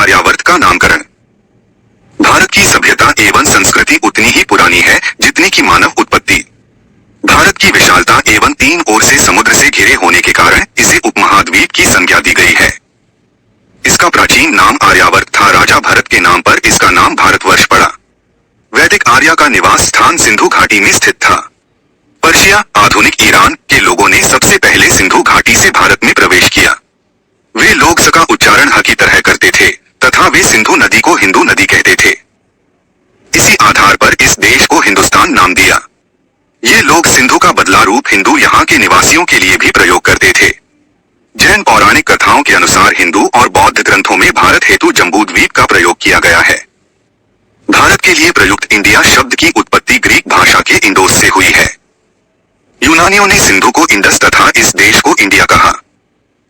आर्यावर्त का नामकरण। भारत की सभ्यता एवं संस्कृति उतनी ही पुरानी है जितनी की मानव उत्पत्ति। भारत की विशालता एवं तीन ओर से समुद्र से घिरे होने के कारण इसे उपमहाद्वीप की संज्ञा दी गई है। इसका प्राचीन नाम आर्यावर्त था। राजा भरत के नाम पर इसका नाम भारतवर्ष पड़ा। वैदिक आर्या का निवास स्थान सिंधु घाटी में स्थित था। पर्शिया, आधुनिक ईरान के लोगों ने सबसे पहले सिंधु घाटी से भारत में प्रवेश किया। वे लोग स का उच्चारण ह की तरह करते थे तथा वे सिंधु नदी को हिंदू नदी कहते थे। इसी आधार पर इस देश को हिंदुस्तान नाम दिया। ये लोग सिंधु का बदला रूप हिंदू यहाँ के निवासियों के लिए भी प्रयोग करते थे। जैन पौराणिक कथाओं के अनुसार हिंदू और बौद्ध ग्रंथों में भारत हेतु जम्बूद्वीप का प्रयोग किया गया है। भारत के लिए प्रयुक्त इंडिया शब्द की उत्पत्ति ग्रीक भाषा के इंडोस से हुई है। यूनानियों ने सिंधु को इंडस तथा इस देश को इंडिया कहा।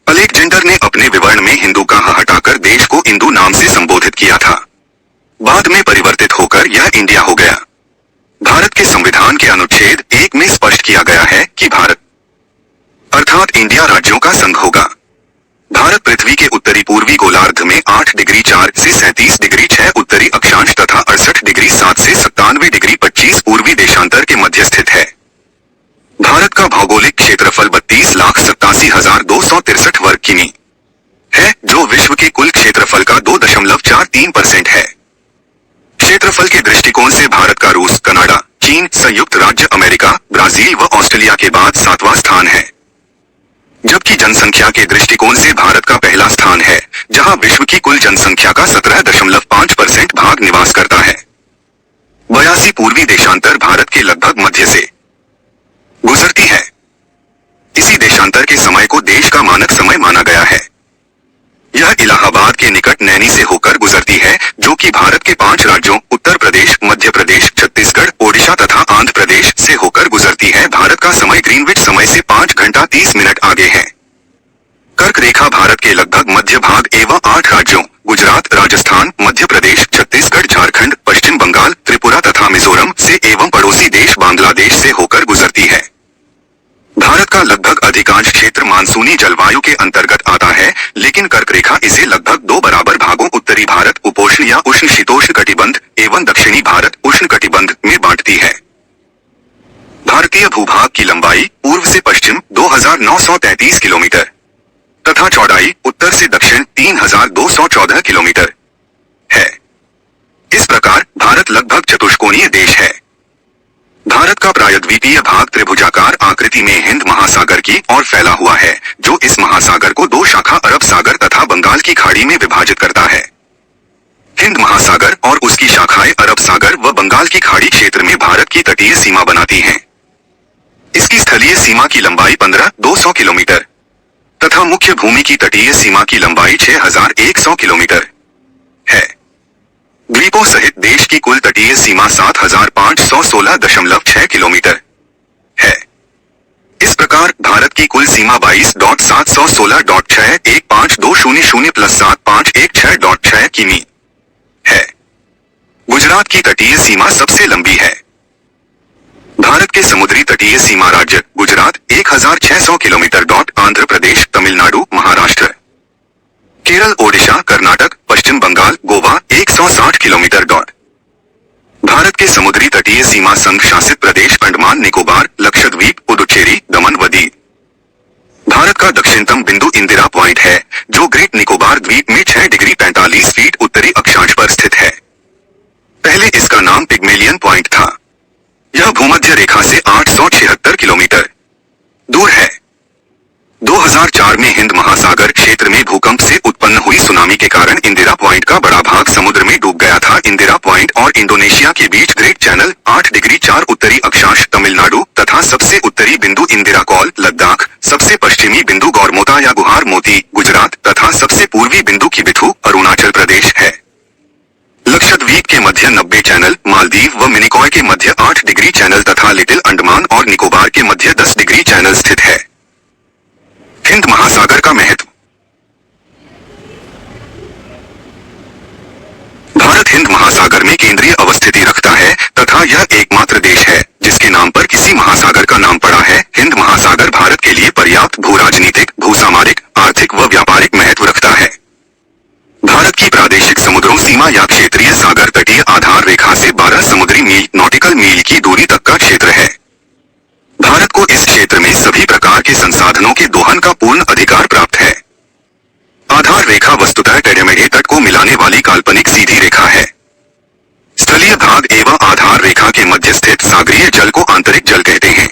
अलेक्जेंडर ने अपने विवरण में हिंदू का ह हटाकर देश को इंदु नाम से संबोधित किया था। बाद में परिवर्तित होकर यह इंडिया हो गया। भारत के संविधान के अनुच्छेद 1 में स्पष्ट किया गया है कि भारत अर्थात इंडिया राज्यों का संघ होगा। भारत पृथ्वी के उत्तरी पूर्वी गोलार्ध में 8 डिग्री 4 से 37 डिग्री 6 उत्तरी अक्षांश तथा 68 डिग्री 7 से 97 डिग्री 25 पूर्वी देशांतर के मध्य स्थित है। भारत का भौगोलिक क्षेत्रफल 32,87,263 वर्ग किमी है, जो विश्व के कुल क्षेत्रफल का 2.43% है। क्षेत्रफल के दृष्टिकोण से भारत का रूस, कनाडा, चीन, संयुक्त राज्य अमेरिका, ब्राजील व ऑस्ट्रेलिया के बाद 7वां स्थान है। जबकि जनसंख्या के दृष्टिकोण से भारत का पहला स्थान है, जहां विश्व की कुल जनसंख्या का 17.5% भाग निवास करता है। 82 पूर्वी देशांतर भारत के लगभग मध्य से गुजरती है। इसी देशांतर के समय को देश का मानक समय माना गया है। यह इलाहाबाद के निकट नैनी से होकर गुजरती है, जो कि भारत के 5 राज्यों उत्तर प्रदेश, मध्य प्रदेश, छत्तीसगढ़, ओडिशा तथा आंध्र प्रदेश से होकर गुजरती है। भारत का समय ग्रीनविच समय से 5 घंटा 30 मिनट आगे है। कर्क रेखा भारत के लगभग मध्य भाग एवं 8 राज्यों गुजरात, राजस्थान, मध्य प्रदेश, छत्तीसगढ़, झारखंड, पश्चिम बंगाल, त्रिपुरा तथा मिजोरम से एवं पड़ोसी देश बांग्लादेश से होकर गुजरती है। भारत का लगभग अधिकांश क्षेत्र मानसूनी जलवायु के अंतर्गत आता है, लेकिन कर्क रेखा इसे लगभग 2 बराबर भागों उत्तरी भारत उपोष्ण या उष्ण शीतोष्ण कटिबंध एवं दक्षिणी भारत उष्ण कटिबंध में बांटती है। भारतीय भूभाग की लंबाई पूर्व से पश्चिम 2,933 किलोमीटर तथा चौड़ाई उत्तर से दक्षिण 3,214 किलोमीटर है। इस प्रकार भारत लगभग चतुष्कोणीय देश है। भारत का प्रायद्वीपीय भाग त्रिभुजाकार आकृति में हिंद महासागर की ओर फैला हुआ है, जो इस महासागर को 2 शाखा अरब सागर तथा बंगाल की खाड़ी में विभाजित करता है। हिंद महासागर और उसकी शाखाएं अरब सागर व बंगाल की खाड़ी क्षेत्र में भारत की तटीय सीमा बनाती हैं। इसकी स्थलीय सीमा की लंबाई 15,200 किलोमीटर तथा मुख्य भूमि की तटीय सीमा की लंबाई 6,100 किलोमीटर है। द्वीपों सहित देश की कुल तटीय सीमा 7,516.6 किलोमीटर है। इस प्रकार भारत की कुल सीमा 22,716.61520 + 7,516.6 किमी है। गुजरात की तटीय सीमा सबसे लंबी है। भारत के समुद्री तटीय सीमा राज्य गुजरात 1,600 किलोमीटर। आंध्र प्रदेश, तमिलनाडु, महाराष्ट्र, केरल, ओडिशा, कर्नाटक, पश्चिम बंगाल, गोवा 160 किलोमीटर। भारत के समुद्री तटीय सीमा संघ शासित प्रदेश अंडमान निकोबार, लक्षद्वीप, पुदुचेरी, दमन व दीव। भारत का दक्षिणतम बिंदु इंदिरा पॉइंट है, जो ग्रेट निकोबार द्वीप में 6 डिग्री 45 फीट उत्तरी अक्षांश पर स्थित है। पहले इसका नाम पिग्मेलियन पॉइंट था। यह भूमध्य रेखा से 876 किलोमीटर दूर है। 2004 में हिंद महासागर क्षेत्र में भूकंप से उत्पन्न हुई सुनामी के कारण इंदिरा पॉइंट का बड़ा भाग समुद्र में डूब गया था। इंदिरा पॉइंट और इंडोनेशिया के बीच ग्रेट चैनल 8 डिग्री 4 उत्तरी अक्षांश तमिलनाडु तथा सबसे उत्तरी बिंदु इंदिरा कॉल लद्दाख, सबसे पश्चिमी बिंदु गौरमोता या गुहार मोती गुजरात तथा सबसे पूर्वी बिंदु किबिथु अरुणाचल प्रदेश है। लक्षद्वीप के मध्य 90 चैनल, मालदीव व मिनिकॉय के मध्य 8 डिग्री चैनल तथा लिटिल अंडमान और निकोबार के मध्य 10 डिग्री चैनल स्थित है। हिंद महासागर का महत्व। भारत हिंद महासागर में केंद्रीय अवस्थिति रखता है तथा यह एकमात्र देश है जिसके नाम पर किसी महासागर का नाम पड़ा है। हिंद महासागर भारत के लिए पर्याप्त भू-राजनीतिक, भू-सामरिक, आर्थिक व व्यापारिक महत्व रखता है। भारत की प्रादेशिक समुद्रों सीमा या क्षेत्रीय सागर तटीय आधार रेखा से 12 समुद्री मील नॉटिकल मील की दूरी तक का क्षेत्र है। भारत को इस क्षेत्र में सभी प्रकार के संसाधनों के दोहन का पूर्ण अधिकार प्राप्त है। आधार रेखा वस्तुतः टेढ़े तट को मिलाने वाली काल्पनिक सीधी रेखा है। स्थलीय भाग एवं आधार रेखा के मध्य स्थित सागरीय जल को आंतरिक जल कहते हैं।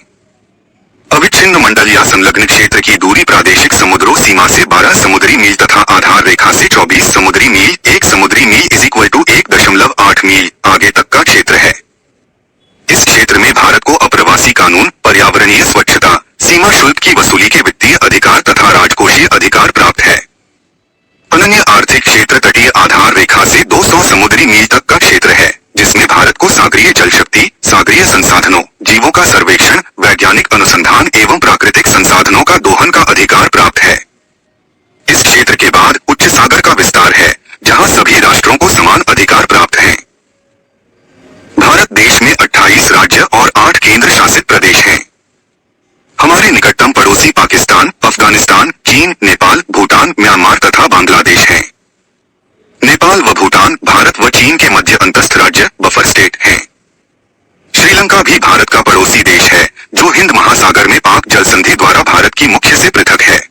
अविच्छिन्न मंडल या संलग्न क्षेत्र की दूरी प्रादेशिक समुद्रों सीमा से 12 समुद्री मील तथा आधार रेखा से 24 समुद्री मील, 1 समुद्री मील = 1.8 मील आगे तक का क्षेत्र है। इस क्षेत्र में भारत को अप्रवासी कानून, पर्यावरणीय स्वच्छता, सीमा शुल्क की वसूली के वित्तीय अधिकार तथा राजकोषीय अधिकार प्राप्त है। अनन्य आर्थिक क्षेत्र तटीय आधार रेखा से 200 समुद्री मील तक का क्षेत्र है, जिसमें भारत को सागरीय जल शक्ति, सागरीय संसाधनों, जीवों का सर्वेक्षण, वैज्ञानिक अनुसंधान एवं प्राकृतिक संसाधनों का दोहन का अधिकार प्राप्त है। इस क्षेत्र के बाद उच्च सागर का विस्तार है, जहां सभी राष्ट्रों को समान अधिकार प्राप्त हैं। भारत देश में 28 राज्य और 8 केंद्र शासित प्रदेश हैं। हमारे निकटतम पड़ोसी पाकिस्तान, अफगानिस्तान, चीन, नेपाल, भूटान, म्यांमार तथा बांग्लादेश हैं। नेपाल व भूटान भारत व चीन के मध्य अंतस्थ राज्य बफर स्टेट हैं। श्रीलंका भी भारत का पड़ोसी देश है, जो हिंद महासागर में पाक जल संधि द्वारा भारत की मुख्य से पृथक है।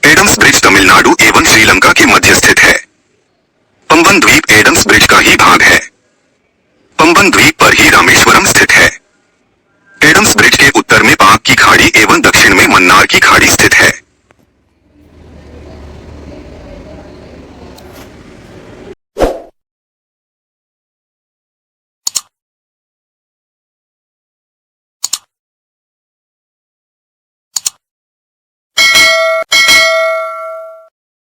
एडम्स ब्रिज तमिलनाडु एवं श्रीलंका के मध्य स्थित है। पंबन द्वीप एडम्स ब्रिज का ही भाग है। पंबन द्वीप पर ही रामेश्वरम स्थित है। एडम्स ब्रिज के उत्तर में पाक की खाड़ी एवं दक्षिण में मन्नार की खाड़ी स्थित है।